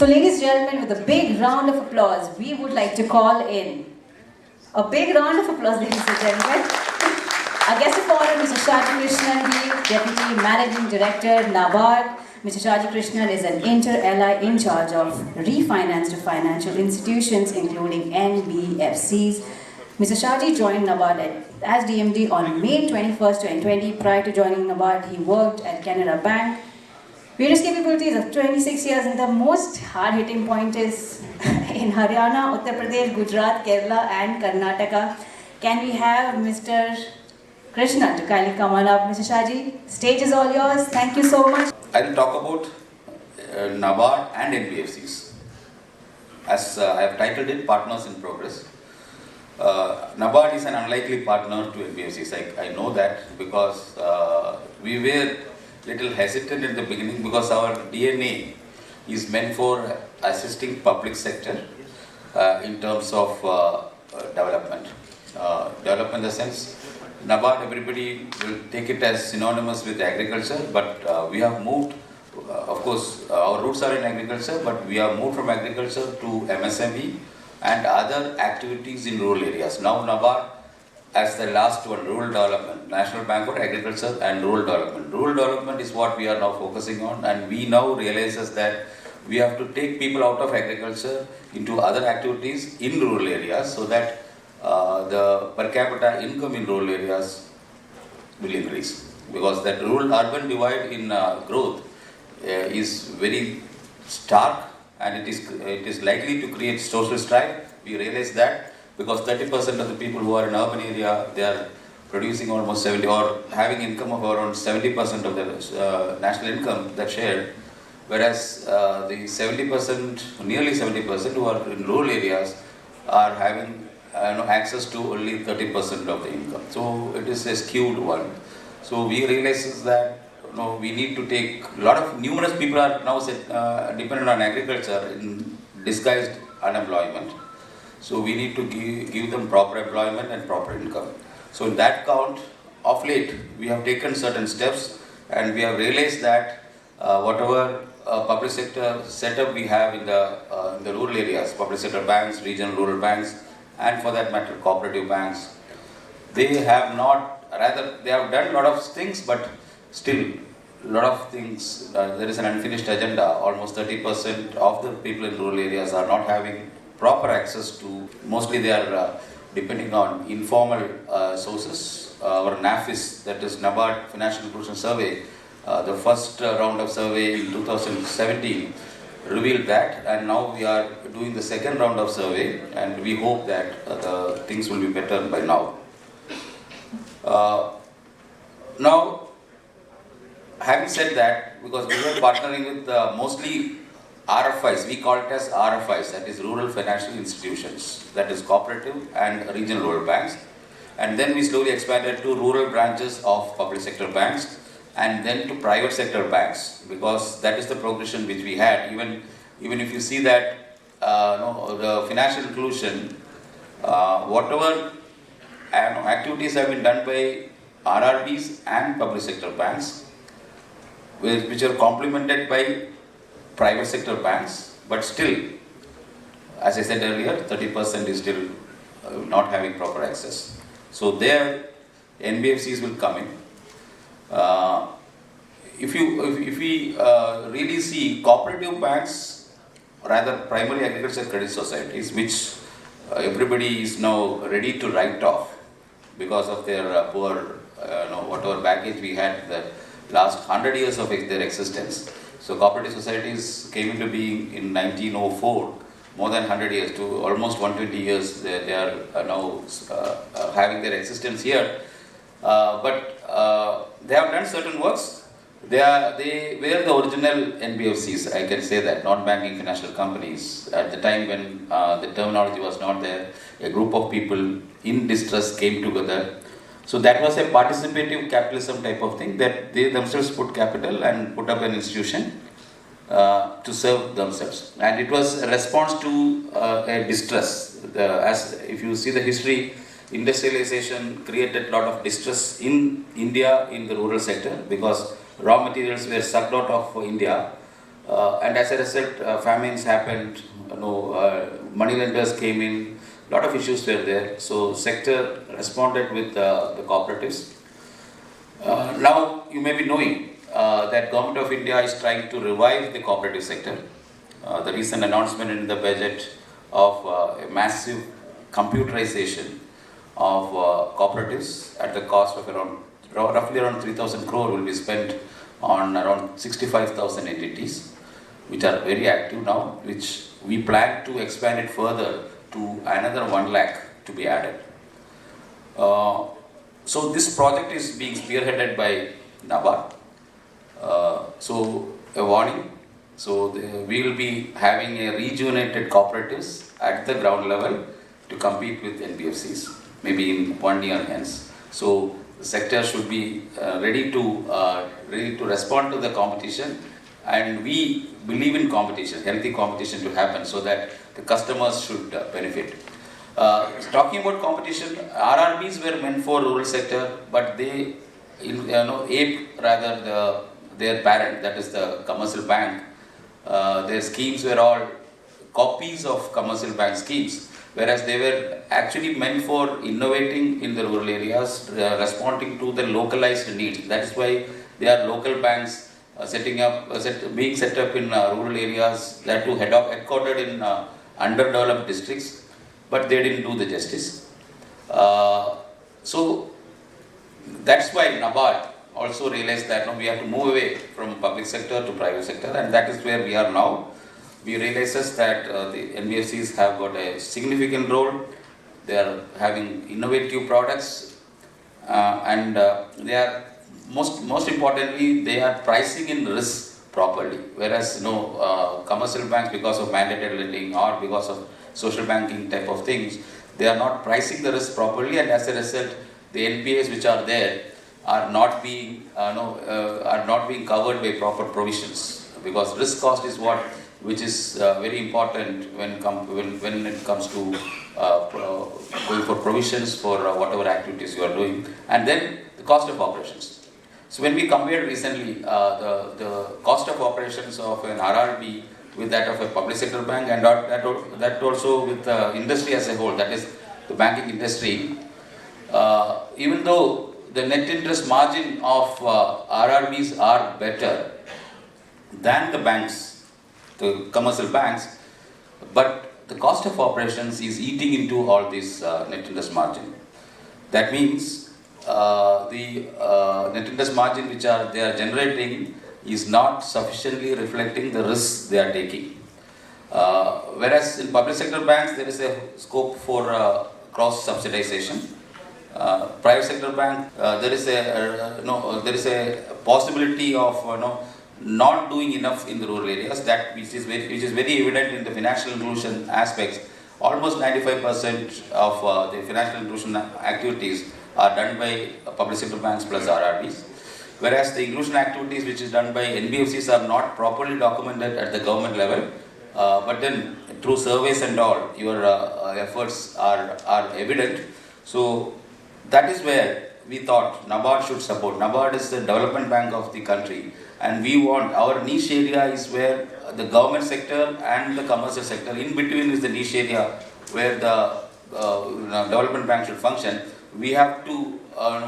So ladies and gentlemen, with a big round of applause, we would like to call in. A big round of applause, ladies and gentlemen. Our guest of honor, Mr. Shaji KV, Deputy Managing Director, NABARD. Mr. Shaji KV is an inter-LI in charge of refinance to financial institutions, including NBFCs. Mr. Shaji joined NABARD as DMD on May 21st, 2020. Prior to joining NABARD, he worked at Canara Bank. Various capabilities of 26 years, and the most hard-hitting point is in Haryana, Uttar Pradesh, Gujarat, Kerala and Karnataka. Can we have Mr. Krishna to kindly come on up? Mr. Shaji, stage is all yours. Thank you so much. I will talk about NABARD and NBFCs. As I have titled it, Partners in Progress. NABARD is an unlikely partner to NBFCs. I know that because we were little hesitant in the beginning because our DNA is meant for assisting public sector in terms of development. Development in the sense, NABARD, everybody will take it as synonymous with agriculture, but we have moved, of course, our roots are in agriculture, but we have moved from agriculture to MSME and other activities in rural areas. Now NABARD, as the last one, rural development, National Bank for Agriculture and Rural Development. Rural development is what we are now focusing on, and we now realizes that we have to take people out of agriculture into other activities in rural areas so that the per capita income in rural areas will increase. Because that rural-urban divide in growth is very stark, and it is likely to create social strife. We realize that because 30% of the people who are in urban area, they are producing almost 70 or having income of around 70% of the national income that's shared, whereas the 70%, nearly 70% who are in rural areas are having access to only 30% of the income. So it is a skewed one. So we realize that we need to take numerous people are now dependent on agriculture in disguised unemployment. So we need to give them proper employment and proper income. So in that count, of late, we have taken certain steps, and we have realized that whatever public sector setup we have in the rural areas, public sector banks, regional rural banks, and for that matter, cooperative banks, they have they have done a lot of things, but still, a lot of things, there is an unfinished agenda. Almost 30% of the people in rural areas are not having proper access to, mostly they are depending on informal sources. Our NAFIS, that is NABARD Financial Inclusion Survey, the first round of survey in 2017 revealed that, and now we are doing the second round of survey, and we hope that the things will be better by now. Now, having said that, because we were partnering with mostly RFIs, we call it as RFIs, that is Rural Financial Institutions, that is cooperative and regional rural banks. And then we slowly expanded to rural branches of public sector banks, and then to private sector banks, because that is the progression which we had. Even if you see that the financial inclusion, whatever activities have been done by RRBs and public sector banks, which are complemented by private sector banks, but still, as I said earlier, 30% is still not having proper access. So there, NBFCs will come in. If we really see cooperative banks, rather primary agriculture credit societies, which everybody is now ready to write off because of their poor, whatever baggage we had the last 100 years of their existence. So cooperative societies came into being in 1904, more than 100 years to almost 120 years. They are now having their existence here, but they have done certain works. They were the original NBFCs, I can say that, non-banking financial companies. At the time when the terminology was not there, a group of people in distress came together. So that was a participative capitalism type of thing, that they themselves put capital and put up an institution to serve themselves. And it was a response to a distress. As if you see the history, industrialization created a lot of distress in India in the rural sector, because raw materials were sucked out of India And as a result, famines happened, money lenders came in, a lot of issues were there. So sector responded with the cooperatives. Now you may be knowing that Government of India is trying to revive the cooperative sector. The recent announcement in the budget of a massive computerization of cooperatives at the cost of roughly around 3,000 crore will be spent on around 65,000 entities, which are very active now, which we plan to expand it further to another 1 lakh to be added. So this project is being spearheaded by NABARD. So a warning. So we will be having a rejuvenated cooperatives at the ground level to compete with NBFCs, maybe in 1 year hence. So the sector should be ready to respond to the competition, and we believe in competition, healthy competition to happen, so that the customers should benefit. Talking about competition, RRBs were meant for rural sector, but they ape rather their parent, that is the commercial bank. Their schemes were all copies of commercial bank schemes, whereas they were actually meant for innovating in the rural areas, responding to the localized needs. That is why they are local banks being set up in rural areas, that too headquartered in underdeveloped districts, but they didn't do the justice. So that's why NABARD also realized that we have to move away from public sector to private sector, and that is where we are now. We realizes that the NBFCs have got a significant role. They are having innovative products, and they are most importantly, they are pricing in risk properly. Whereas commercial banks, because of mandated lending or because of social banking type of things, they are not pricing the risk properly, and as a result, the NPAs which are there are not being covered by proper provisions, because risk cost is which is very important when it comes to going for provisions for whatever activities you are doing, and then the cost of operations. So when we compared recently the cost of operations of an RRB with that of a public sector bank, and that also with the industry as a whole, that is the banking industry, even though the net interest margin of RRBs are better than the banks, the commercial banks, but the cost of operations is eating into all this net interest margin. That means the net interest margin which they are generating is not sufficiently reflecting the risks they are taking. Whereas in public sector banks there is a scope for cross subsidization. Private sector bank, there is a possibility of not doing enough in the rural areas, which is very evident in the financial inclusion aspects. Almost 95% of the financial inclusion activities are done by public sector banks plus RRBs, whereas the inclusion activities which is done by NBFCs are not properly documented at the government level, but then through surveys and all, your efforts are evident. So that is where we thought NABARD should support. NABARD is the development bank of the country, and we want, our niche area is where the government sector and the commercial sector, in between is the niche area where the development bank should function. We have to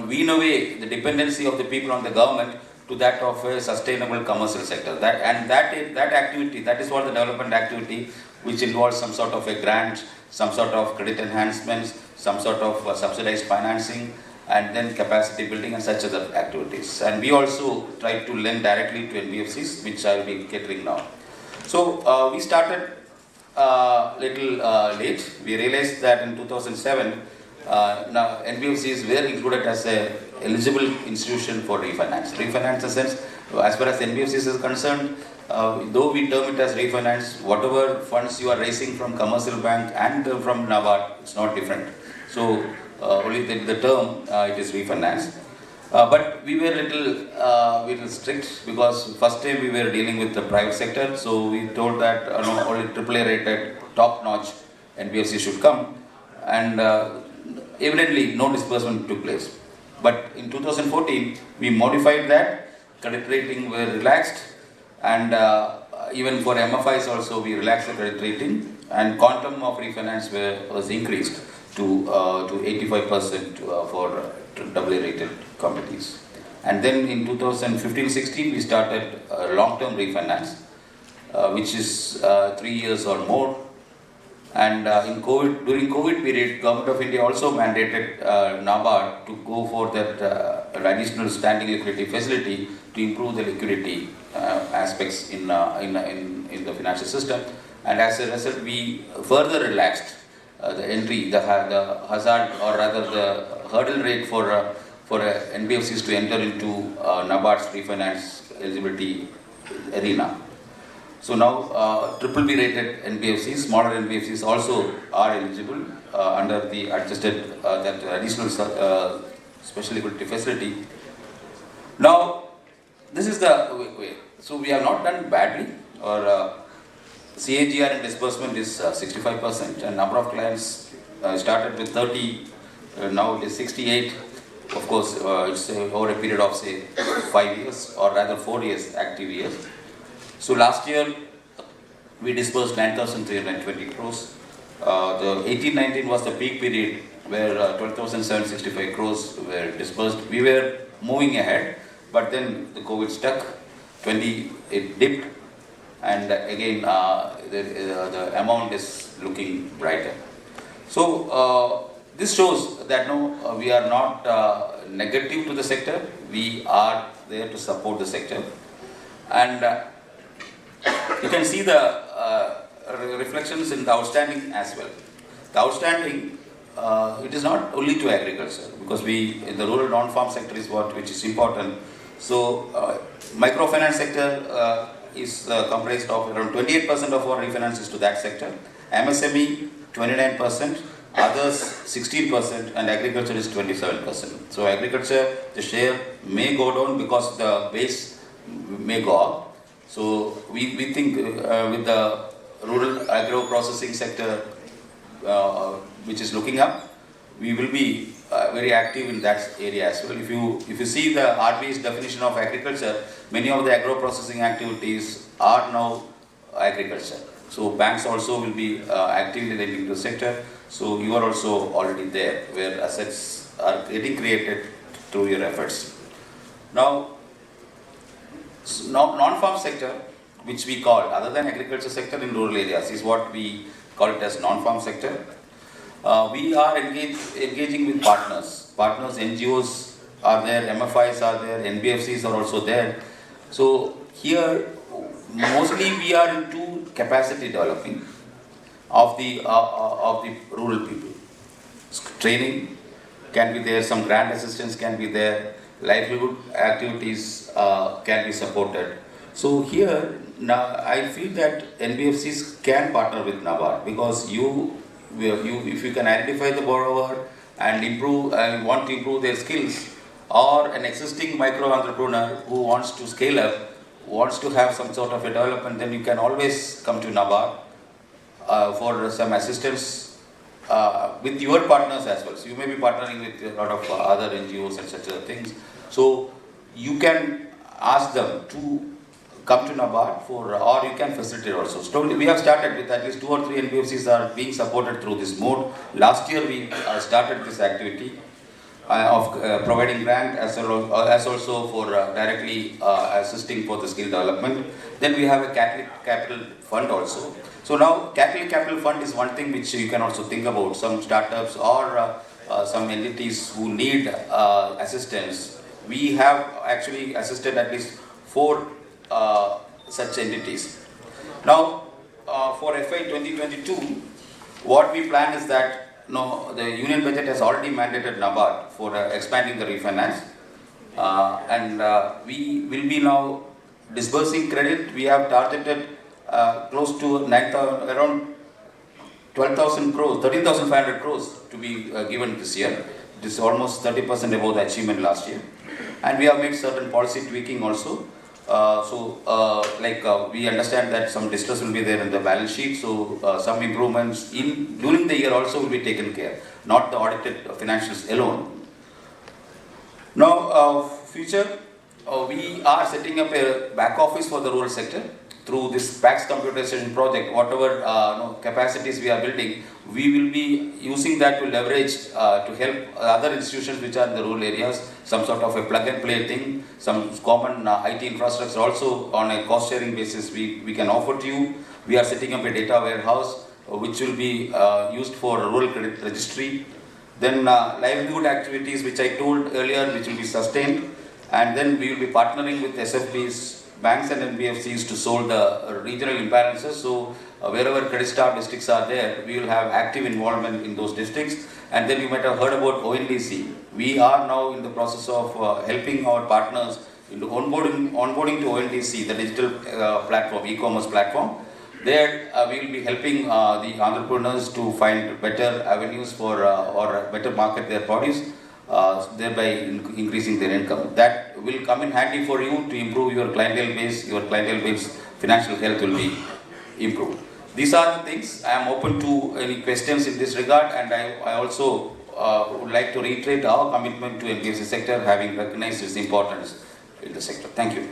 wean away the dependency of the people on the government to that of a sustainable commercial sector. That activity, that is what the development activity, which involves some sort of a grant, some sort of credit enhancements, some sort of subsidized financing, and then capacity building and such other activities. And we also try to lend directly to NBFCs, which I will be catering now. So we started little late. We realized that in 2007, now NBFCs were included as a eligible institution for refinance. Refinance in the sense, as far as NBFCs is concerned, though we term it as refinance, whatever funds you are raising from commercial bank and from NABARD, it's not different. So only the term it is refinance. But we were little strict, because first time we were dealing with the private sector, so we told that only AAA rated top-notch NBFC should come, and evidently no disbursement took place. But in 2014 we modified that, credit rating were relaxed, and even for MFIs also we relaxed the credit rating, and quantum of refinance was increased to 85% for AA rated companies. And then in 2015-16 we started long-term refinance, which is 3 years or more. And during COVID period, Government of India also mandated NABARD to go for that additional standing liquidity facility to improve the liquidity aspects in the financial system. And as a result, we further relaxed the entry, the hazard, or rather the hurdle rate for NBFCs to enter into NABARD's refinance eligibility arena. So now BBB rated NBFCs, smaller NBFCs also are eligible under the adjusted, that additional special liquidity facility. Now, this is the way. So we have not done badly. Our CAGR in disbursement is 65%, and number of clients started with 30, now it is 68. Of course, it's over a period of say 5 years, or rather 4 years, active years. So last year we disbursed 9,320 crores. The 18-19 was the peak period where 12,765 crores were disbursed. We were moving ahead, but then the COVID stuck. 20 it dipped, and again the amount is looking brighter. So this shows that no, we are not negative to the sector. We are there to support the sector, and you can see the reflections in the outstanding as well. The outstanding, it is not only to agriculture, because we in the rural non-farm sector is which is important. So microfinance sector is comprised of around 28% of our refinances to that sector. MSME 29%, others 16%, and agriculture is 27%. So agriculture, the share may go down because the base may go up. So we think with the rural agro processing sector which is looking up, we will be very active in that area as well. If you see the RBI's definition of agriculture, many of the agro processing activities are now agriculture. So banks also will be actively lending to the sector. So you are also already there, where assets are getting created through your efforts. Now, non-farm sector, which we call, other than agriculture sector in rural areas, is what we call it as non-farm sector. We are engaging with partners, NGOs are there, MFIs are there, NBFCs are also there. So here, mostly we are into capacity developing of the rural people. Training can be there, some grant assistance can be there, livelihood activities can be supported. So here, now I feel that NBFCs can partner with NABARD, because if you can identify the borrower and improve and want to improve their skills, or an existing micro entrepreneur who wants to scale up, wants to have some sort of a development, then you can always come to NABARD for some assistance with your partners as well. So you may be partnering with a lot of other NGOs and such things. So you can ask them to come to NABARD or you can facilitate also. Slowly we have started with at least 2 or 3 NBFCs are being supported through this mode. Last year we started this activity of providing grant as also for directly assisting for the skill development. Then we have a capital fund also. So now capital fund is one thing which you can also think about. Some startups or some entities who need assistance. We have actually assisted at least 4 such entities. Now for FY 2022, what we plan is that the union budget has already mandated NABARD for expanding the refinance, and we will be now disbursing credit. We have targeted close to around 12,000 crores, 13,500 crores to be given this year. This is almost 30% above the achievement last year, and we have made certain policy tweaking also. We understand that some distress will be there in the balance sheet, so some improvements during the year also will be taken care, not the audited financials alone. Now, future, we are setting up a back office for the rural sector through this PAX computerization project, whatever capacities we are building, we will be using that to leverage to help other institutions which are in the rural areas, some sort of a plug and play thing, some common IT infrastructure also on a cost sharing basis we can offer to you. We are setting up a data warehouse which will be used for rural credit registry. Then livelihood activities which I told earlier, which will be sustained. And then we will be partnering with SFBs, banks and NBFCs to solve the regional imbalances. So wherever credit starved districts are there, we will have active involvement in those districts. And then you might have heard about ONDC. We are now in the process of helping our partners into onboarding to ONDC, the digital platform, e-commerce platform. There we will be helping the entrepreneurs to find better avenues for or better market their produce, thereby increasing their income. That will come in handy for you to improve your clientele base. Your clientele base financial health will be improved. These are the things. I am open to any questions in this regard, and I also would like to reiterate our commitment to NBFC sector, having recognized its importance in the sector. Thank you.